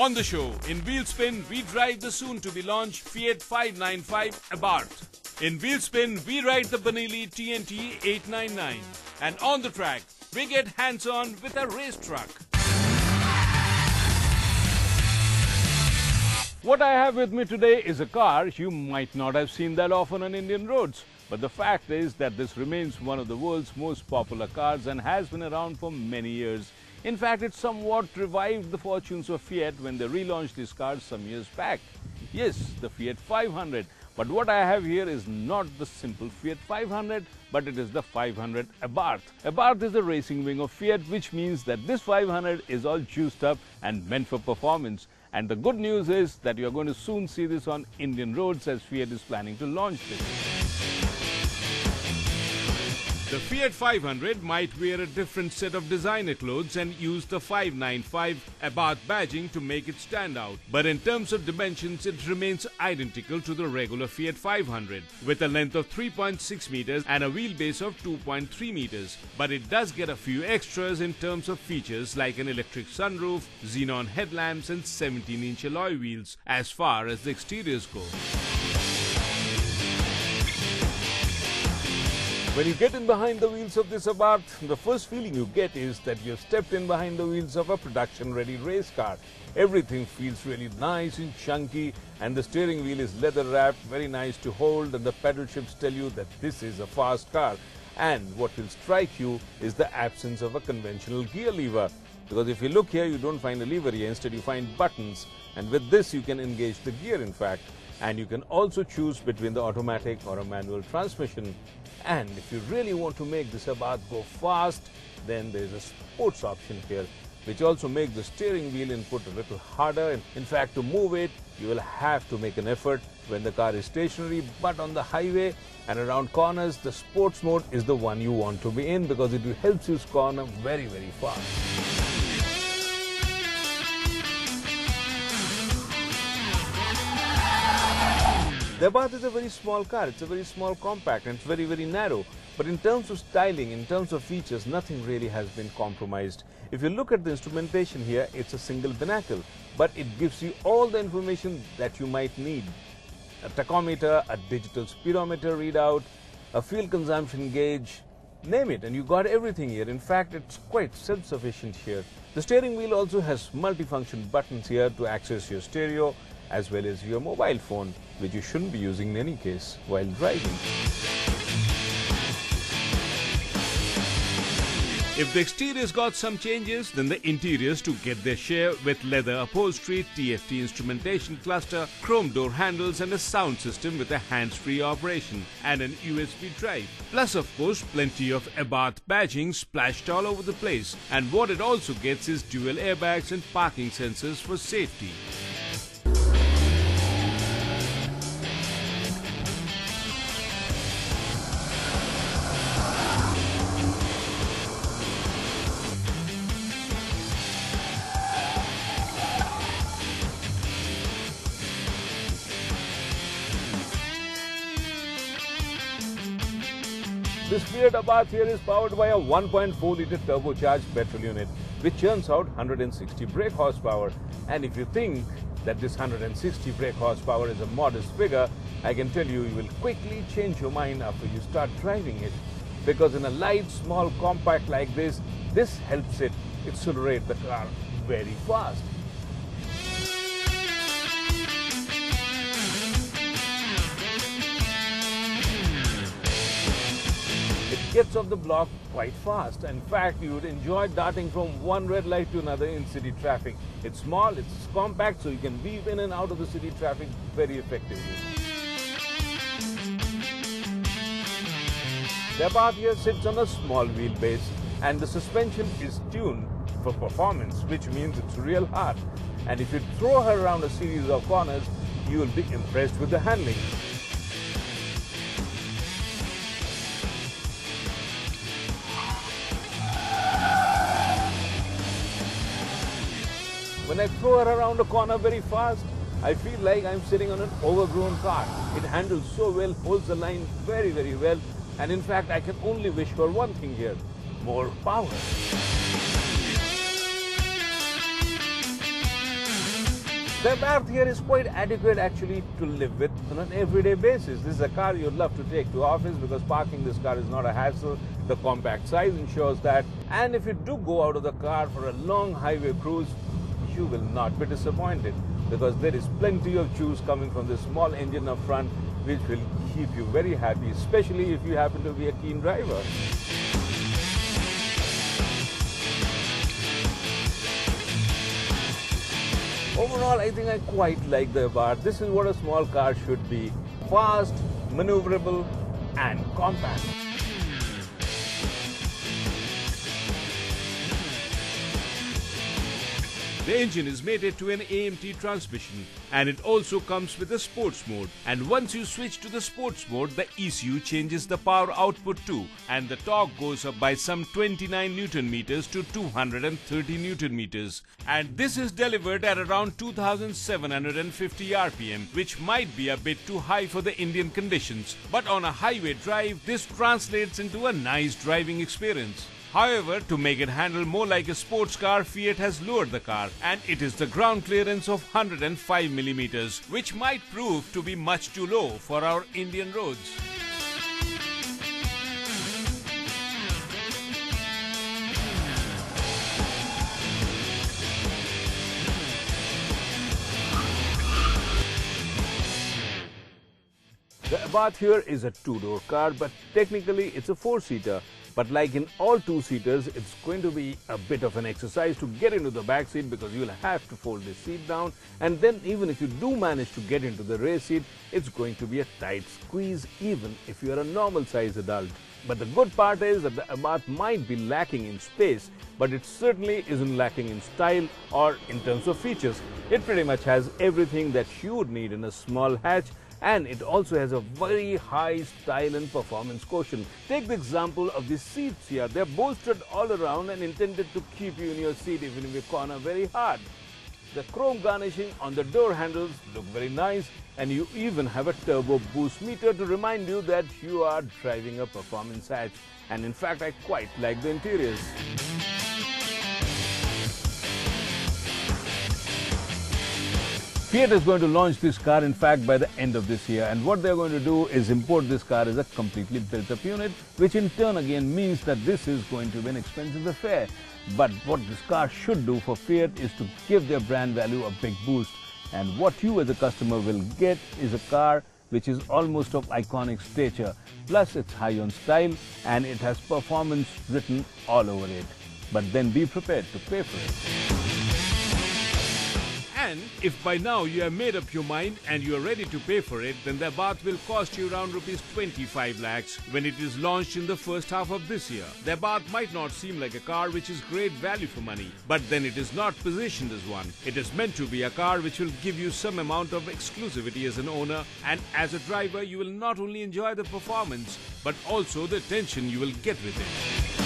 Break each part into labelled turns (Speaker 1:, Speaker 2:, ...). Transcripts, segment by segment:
Speaker 1: On the show, in Wheelspin, we drive the soon-to-be-launched Fiat 595 Abarth. In Wheelspin, we ride the Benelli TNT 899. And on the track, we get hands-on with a race truck. What I have with me today is a car you might not have seen that often on Indian roads. But the fact is that this remains one of the world's most popular cars and has been around for many years. In fact, it somewhat revived the fortunes of Fiat when they relaunched these cars some years back. Yes, the Fiat 500. But what I have here is not the simple Fiat 500, but it is the 500 Abarth. Abarth is the racing wing of Fiat, which means that this 500 is all juiced up and meant for performance. And the good news is that you are going to soon see this on Indian roads as Fiat is planning to launch this. The Fiat 500 might wear a different set of designer clothes and use the 595 Abarth badging to make it stand out. But in terms of dimensions, it remains identical to the regular Fiat 500 with a length of 3.6 meters and a wheelbase of 2.3 meters. But it does get a few extras in terms of features like an electric sunroof, xenon headlamps and 17-inch alloy wheels as far as the exteriors go. When you get in behind the wheels of this Abarth, the first feeling you get is that you've stepped in behind the wheels of a production-ready race car. Everything feels really nice and chunky, and the steering wheel is leather-wrapped, very nice to hold, and the pedal shifts tell you that this is a fast car. And what will strike you is the absence of a conventional gear lever. Because if you look here, you don't find a lever here, instead you find buttons. And with this, you can engage the gear, in fact. And you can also choose between the automatic or a manual transmission. And if you really want to make this Abarth go fast, then there is a sports option here, which also makes the steering wheel input a little harder. In fact, to move it, you will have to make an effort when the car is stationary. But on the highway and around corners, the sports mode is the one you want to be in because it helps you corner very, very fast. The Abarth is a very small car, it's a very small compact and it's very, very narrow. But in terms of styling, in terms of features, nothing really has been compromised. If you look at the instrumentation here, it's a single binnacle, but it gives you all the information that you might need. A tachometer, a digital speedometer readout, a fuel consumption gauge, name it, and you got everything here. In fact, it's quite self-sufficient here. The steering wheel also has multifunction buttons here to access your stereo, as well as your mobile phone, which you shouldn't be using in any case while driving. If the exteriors got some changes, then the interiors to get their share with leather upholstery, TFT instrumentation cluster, chrome door handles and a sound system with a hands-free operation and an USB drive. Plus, of course, plenty of Abarth badging splashed all over the place. And what it also gets is dual airbags and parking sensors for safety. This Fiat Abarth here is powered by a 1.4-litre turbocharged petrol unit, which churns out 160 brake horsepower. And if you think that this 160 brake horsepower is a modest figure, I can tell you, you will quickly change your mind after you start driving it. Because in a light, small compact like this helps it accelerate the car very fast. Gets off the block quite fast. In fact, you would enjoy darting from one red light to another in city traffic. It's small, it's compact, so you can weave in and out of the city traffic very effectively. The Abarth here sits on a small wheelbase and the suspension is tuned for performance, which means it's real hard. And if you throw her around a series of corners, you will be impressed with the handling. When I throw her around a corner very fast, I feel like I'm sitting on an overgrown car. It handles so well, holds the line very, very well. And in fact, I can only wish for one thing here, more power. The Abarth here is quite adequate actually to live with on an everyday basis. This is a car you'd love to take to office because parking this car is not a hassle. The compact size ensures that. And if you do go out of the car for a long highway cruise, you will not be disappointed because there is plenty of juice coming from this small engine up front which will keep you very happy, especially if you happen to be a keen driver. Overall, I think I quite like the Abarth. This is what a small car should be. Fast, maneuverable and compact. The engine is mated to an AMT transmission and it also comes with a sports mode. And once you switch to the sports mode, the ECU changes the power output too and the torque goes up by some 29 Newton meters to 230 Newton meters. And this is delivered at around 2750 RPM, which might be a bit too high for the Indian conditions. But on a highway drive, this translates into a nice driving experience. However, to make it handle more like a sports car, Fiat has lowered the car and it is the ground clearance of 105 millimeters, which might prove to be much too low for our Indian roads. The Abarth here is a two-door car, but technically it's a four-seater. But like in all two-seaters, it's going to be a bit of an exercise to get into the back seat because you'll have to fold the seat down. And then even if you do manage to get into the rear seat, it's going to be a tight squeeze even if you're a normal-sized adult. But the good part is that the Abarth might be lacking in space, but it certainly isn't lacking in style or in terms of features. It pretty much has everything that you would need in a small hatch. And it also has a very high style and performance quotient. Take the example of the seats here. They're bolstered all around and intended to keep you in your seat even if you corner very hard. The chrome garnishing on the door handles look very nice, and you even have a turbo boost meter to remind you that you are driving a performance hatch. And in fact, I quite like the interiors. Fiat is going to launch this car, in fact, by the end of this year. And what they're going to do is import this car as a completely built-up unit, which in turn again means that this is going to be an expensive affair. But what this car should do for Fiat is to give their brand value a big boost. And what you as a customer will get is a car which is almost of iconic stature. Plus, it's high on style and it has performance written all over it. But then be prepared to pay for it. And if by now you have made up your mind and you are ready to pay for it, then the Abarth will cost you around rupees 25 lakhs when it is launched in the first half of this year. The Abarth might not seem like a car which is great value for money, but then it is not positioned as one. It is meant to be a car which will give you some amount of exclusivity as an owner, and as a driver you will not only enjoy the performance but also the attention you will get with it.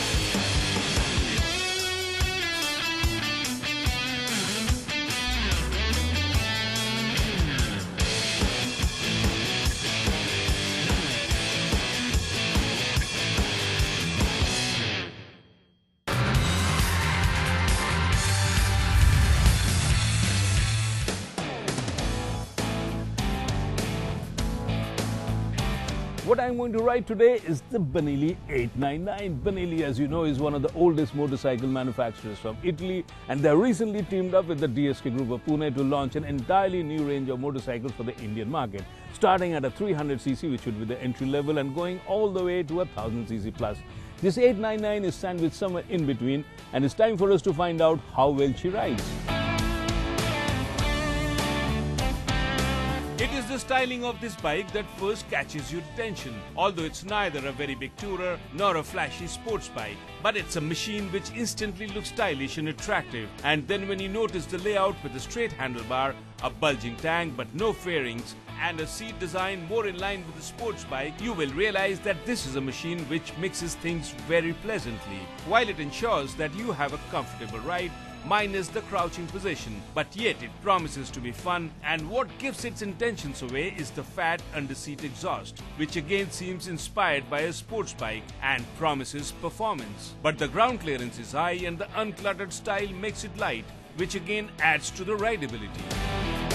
Speaker 1: What I'm going to ride today is the Benelli 899. Benelli, as you know, is one of the oldest motorcycle manufacturers from Italy, and they recently teamed up with the DSK Group of Pune to launch an entirely new range of motorcycles for the Indian market, starting at a 300cc, which would be the entry level, and going all the way to a 1000cc plus. This 899 is sandwiched somewhere in between, and it's time for us to find out how well she rides. It is the styling of this bike that first catches your attention, although it's neither a very big tourer nor a flashy sports bike. But it's a machine which instantly looks stylish and attractive. And then when you notice the layout with a straight handlebar, a bulging tank but no fairings, and a seat design more in line with a sports bike, you will realize that this is a machine which mixes things very pleasantly, while it ensures that you have a comfortable ride minus the crouching position, but yet it promises to be fun. And what gives its intentions away is the fat under-seat exhaust, which again seems inspired by a sports bike and promises performance. But the ground clearance is high and the uncluttered style makes it light, which again adds to the rideability.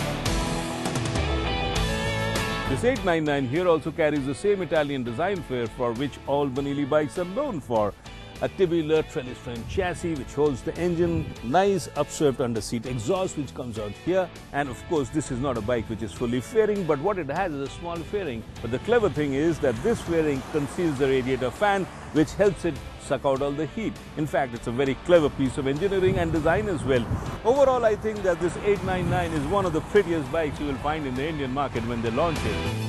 Speaker 1: This 899 here also carries the same Italian design flair for which all Benelli bikes are known for. A tubular trellis frame chassis which holds the engine, nice upswept under-seat exhaust which comes out here, and of course this is not a bike which is fully fairing, but what it has is a small fairing. But the clever thing is that this fairing conceals the radiator fan which helps it suck out all the heat. In fact, it's a very clever piece of engineering and design as well. Overall, I think that this 899 is one of the prettiest bikes you will find in the Indian market when they launch it.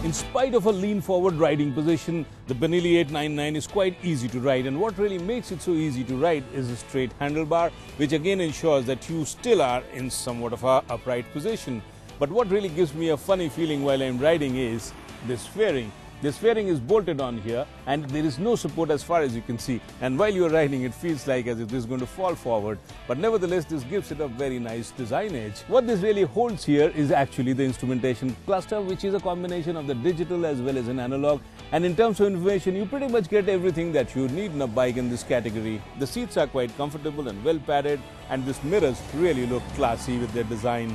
Speaker 1: In spite of a lean forward riding position, the Benelli 899 is quite easy to ride, and what really makes it so easy to ride is a straight handlebar, which again ensures that you still are in somewhat of a upright position. But what really gives me a funny feeling while I'm riding is this fairing. This fairing is bolted on here and there is no support as far as you can see, and while you are riding it feels like as if this is going to fall forward, but nevertheless this gives it a very nice design edge. What this really holds here is actually the instrumentation cluster, which is a combination of the digital as well as an analog, and in terms of information you pretty much get everything that you need in a bike in this category. The seats are quite comfortable and well padded, and these mirrors really look classy with their design.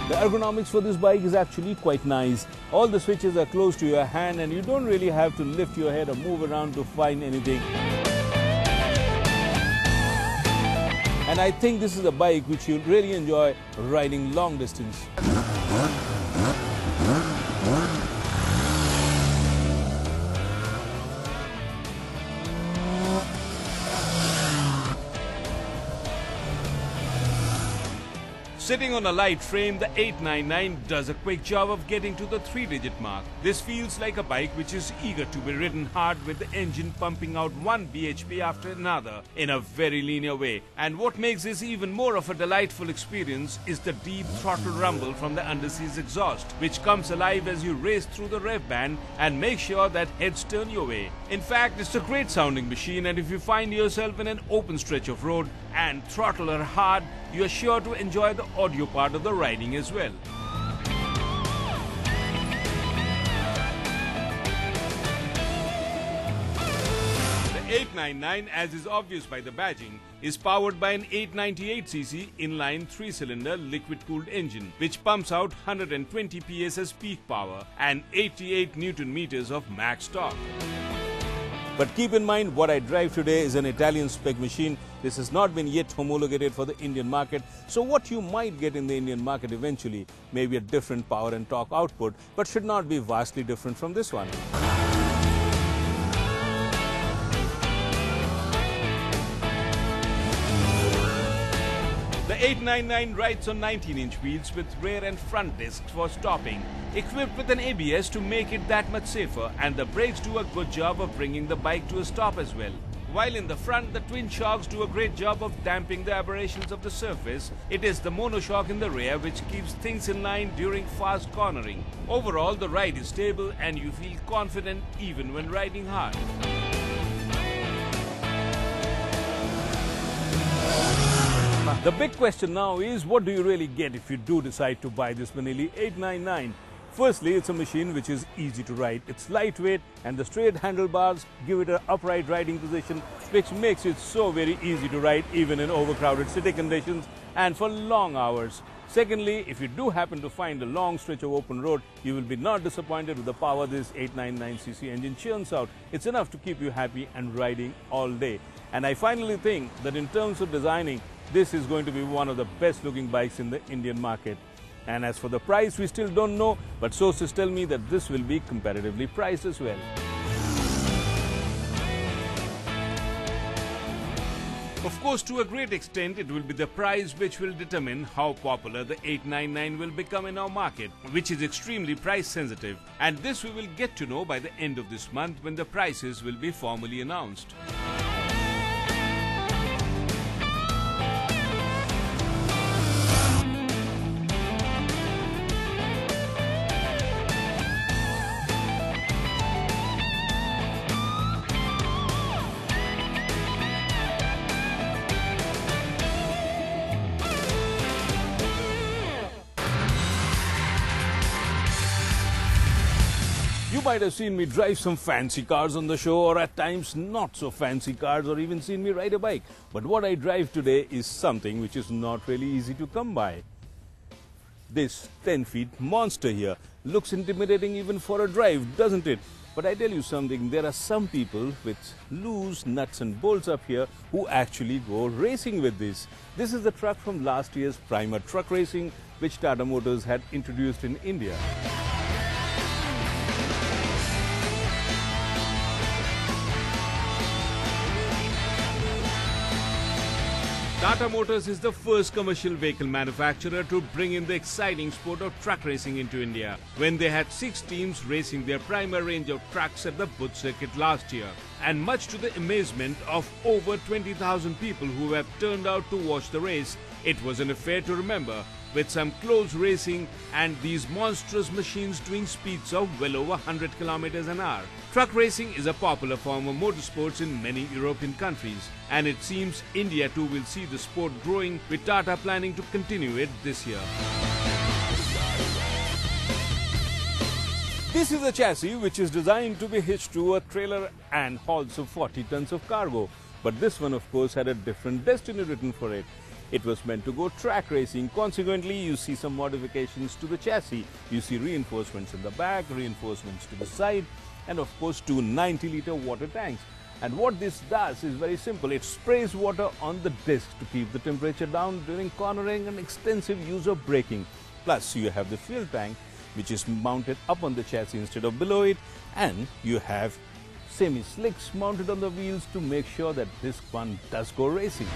Speaker 1: The ergonomics for this bike is actually quite nice. All the switches are close to your hand and you don't really have to lift your head or move around to find anything. And I think this is a bike which you'll really enjoy riding long distance. Sitting on a light frame, the 899 does a quick job of getting to the 3-digit mark. This feels like a bike which is eager to be ridden hard, with the engine pumping out 1 bhp after another in a very linear way. And what makes this even more of a delightful experience is the deep throttle rumble from the underseat exhaust, which comes alive as you race through the rev band and make sure that heads turn your way. In fact, it's a great sounding machine, and if you find yourself in an open stretch of road and throttle her hard, you are sure to enjoy the audio part of the riding as well. The 899, as is obvious by the badging, is powered by an 898cc inline 3-cylinder liquid-cooled engine, which pumps out 120 PS as peak power and 88 Newton meters of max torque. But keep in mind, what I drive today is an Italian spec machine. This has not been yet homologated for the Indian market, so what you might get in the Indian market eventually may be a different power and torque output, but should not be vastly different from this one. The 899 rides on 19-inch wheels with rear and front discs for stopping, equipped with an ABS to make it that much safer, and the brakes do a good job of bringing the bike to a stop as well. While in the front, the twin shocks do a great job of damping the aberrations of the surface. It is the monoshock in the rear which keeps things in line during fast cornering. Overall, the ride is stable and you feel confident even when riding hard. The big question now is, what do you really get if you do decide to buy this Benelli 899? Firstly, it's a machine which is easy to ride. It's lightweight and the straight handlebars give it an upright riding position, which makes it so very easy to ride even in overcrowded city conditions and for long hours. Secondly, if you do happen to find a long stretch of open road, you will be not disappointed with the power this 899cc engine churns out. It's enough to keep you happy and riding all day. And I finally think that in terms of designing, this is going to be one of the best looking bikes in the Indian market. And as for the price, we still don't know, but sources tell me that this will be competitively priced as well. Of course, to a great extent, it will be the price which will determine how popular the 899 will become in our market, which is extremely price sensitive. And this we will get to know by the end of this month, when the prices will be formally announced. You might have seen me drive some fancy cars on the show, or at times not so fancy cars, or even seen me ride a bike. But what I drive today is something which is not really easy to come by. This 10-feet monster here looks intimidating even for a drive, doesn't it? But I tell you something, there are some people with loose nuts and bolts up here who actually go racing with this. This is the truck from last year's Prima truck racing, which Tata Motors had introduced in India. Tata Motors is the first commercial vehicle manufacturer to bring in the exciting sport of truck racing into India, when they had 6 teams racing their Prima range of trucks at the Buddh circuit last year. And much to the amazement of over 20,000 people who have turned out to watch the race, it was an affair to remember, with some close racing and these monstrous machines doing speeds of well over 100 kilometers an hour. Truck racing is a popular form of motorsports in many European countries, and it seems India too will see the sport growing, with Tata planning to continue it this year. This is a chassis which is designed to be hitched to a trailer and haul some 40 tons of cargo. But this one, of course, had a different destiny written for it. It was meant to go track racing. Consequently, you see some modifications to the chassis. You see reinforcements in the back, reinforcements to the side, and of course 2 90-liter water tanks. And what this does is very simple. It sprays water on the disc to keep the temperature down during cornering and extensive use of braking. Plus, you have the fuel tank, which is mounted up on the chassis instead of below it, and you have semi-slicks mounted on the wheels to make sure that this one does go racing.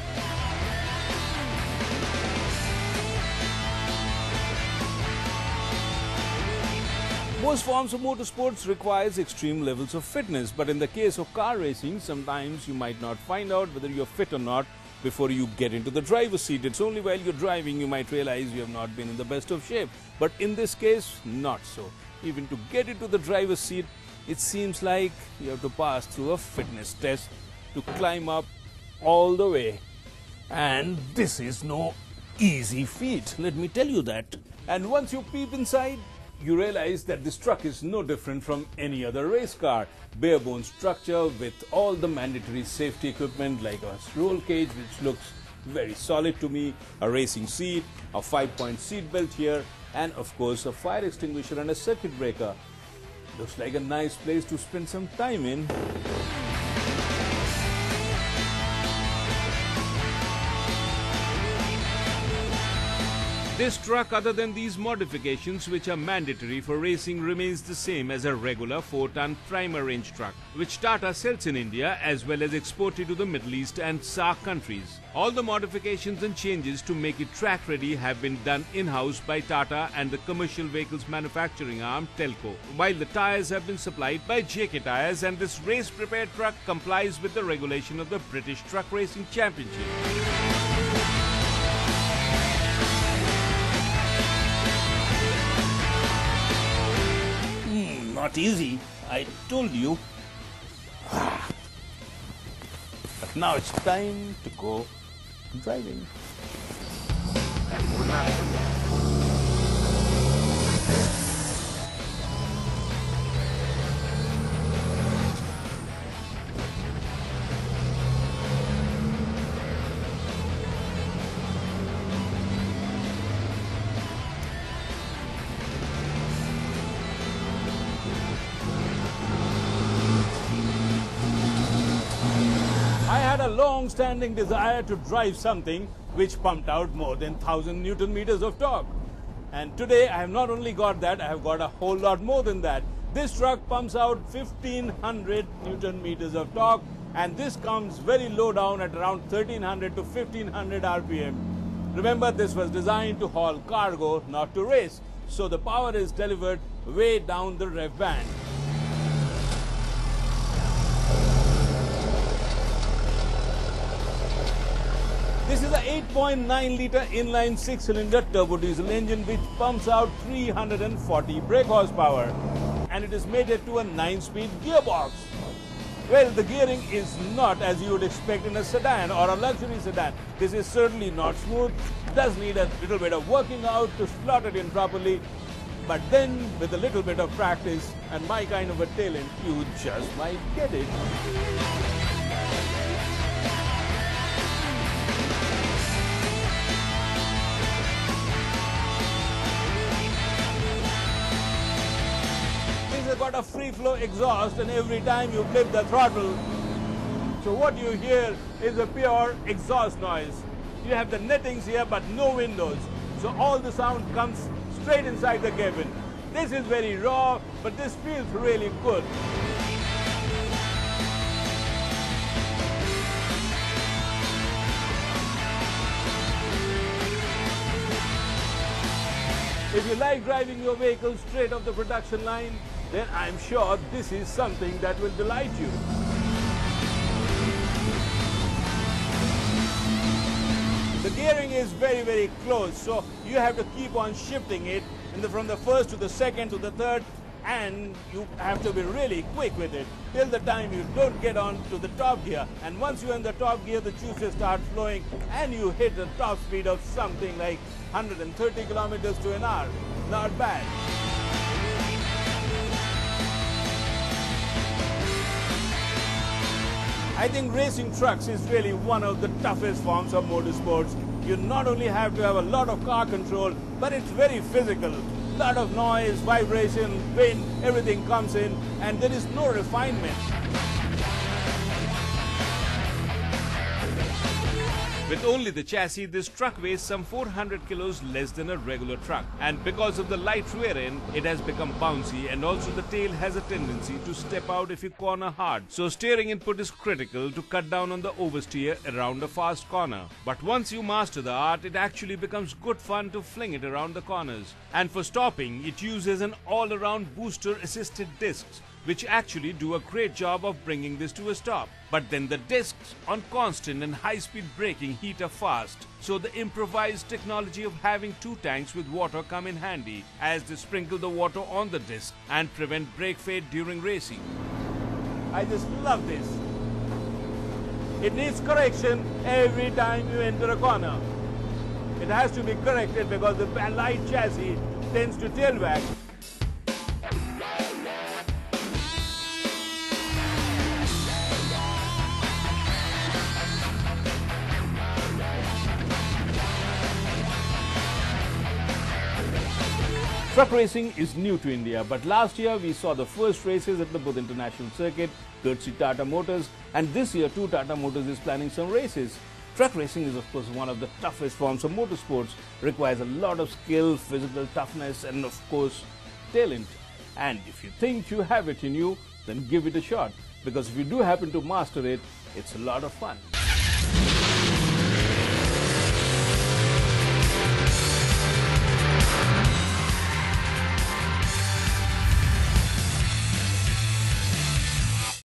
Speaker 1: Most forms of motorsports requires extreme levels of fitness, but in the case of car racing, sometimes you might not find out whether you're fit or not before you get into the driver's seat. It's only while you're driving you might realize you have not been in the best of shape. But in this case, not so. Even to get into the driver's seat, it seems like you have to pass through a fitness test to climb up all the way. And this is no easy feat, let me tell you that. And once you peep inside, you realize that this truck is no different from any other race car. Bare bone structure with all the mandatory safety equipment like a roll cage, which looks very solid to me, a racing seat, a 5-point seat belt here, and of course a fire extinguisher and a circuit breaker. Looks like a nice place to spend some time in. This truck, other than these modifications which are mandatory for racing, remains the same as a regular 4-ton Prima range truck, which Tata sells in India as well as exported to the Middle East and SAARC countries. All the modifications and changes to make it track ready have been done in-house by Tata and the commercial vehicles manufacturing arm Telco, while the tyres have been supplied by JK Tyres, and this race-prepared truck complies with the regulation of the British Truck Racing Championship. Not easy, I told you. But now it's time to go driving. I had a long-standing desire to drive something which pumped out more than 1,000 Newton meters of torque. And today I have not only got that, I have got a whole lot more than that. This truck pumps out 1,500 Newton meters of torque, and this comes very low down at around 1,300 to 1,500 RPM. Remember, this was designed to haul cargo, not to race. So the power is delivered way down the rev band. This is a 8.9-litre inline 6-cylinder turbo diesel engine which pumps out 340 brake horsepower, and it is mated to a 9-speed gearbox. Well, the gearing is not as you would expect in a sedan or a luxury sedan. This is certainly not smooth, does need a little bit of working out to slot it in properly. But then, with a little bit of practice and my kind of a talent, you just might get it. This has got a free flow exhaust, and every time you flip the throttle, so what you hear is a pure exhaust noise. You have the nettings here but no windows, so all the sound comes straight inside the cabin. This is very raw, but this feels really good. If you like driving your vehicle straight off the production line, then I'm sure this is something that will delight you. The gearing is very close, so you have to keep on shifting it from the first to the second to the third, and you have to be really quick with it till the time you don't get on to the top gear. And once you're in the top gear, the juices start flowing and you hit a top speed of something like 130 kilometers to an hour. Not bad. I think racing trucks is really one of the toughest forms of motorsports. You not only have to have a lot of car control, but it's very physical. A lot of noise, vibration, wind, everything comes in, and there is no refinement. With only the chassis, this truck weighs some 400 kilos less than a regular truck. And because of the light rear end, it has become bouncy, and also the tail has a tendency to step out if you corner hard. So steering input is critical to cut down on the oversteer around a fast corner. But once you master the art, it actually becomes good fun to fling it around the corners. And for stopping, it uses an all-around booster assisted discs, which actually do a great job of bringing this to a stop. But then the discs on constant and high-speed braking heat up fast, so the improvised technology of having two tanks with water come in handy, as they sprinkle the water on the disc and prevent brake fade during racing. I just love this. It needs correction every time you enter a corner. It has to be corrected because the light chassis tends to tail wag. Truck racing is new to India, but last year we saw the first races at the Buddha International Circuit, courtesy Tata Motors, and this year too Tata Motors is planning some races. Truck racing is of course one of the toughest forms of motorsports, requires a lot of skill, physical toughness, and of course talent. And if you think you have it in you, then give it a shot, because if you do happen to master it, it's a lot of fun.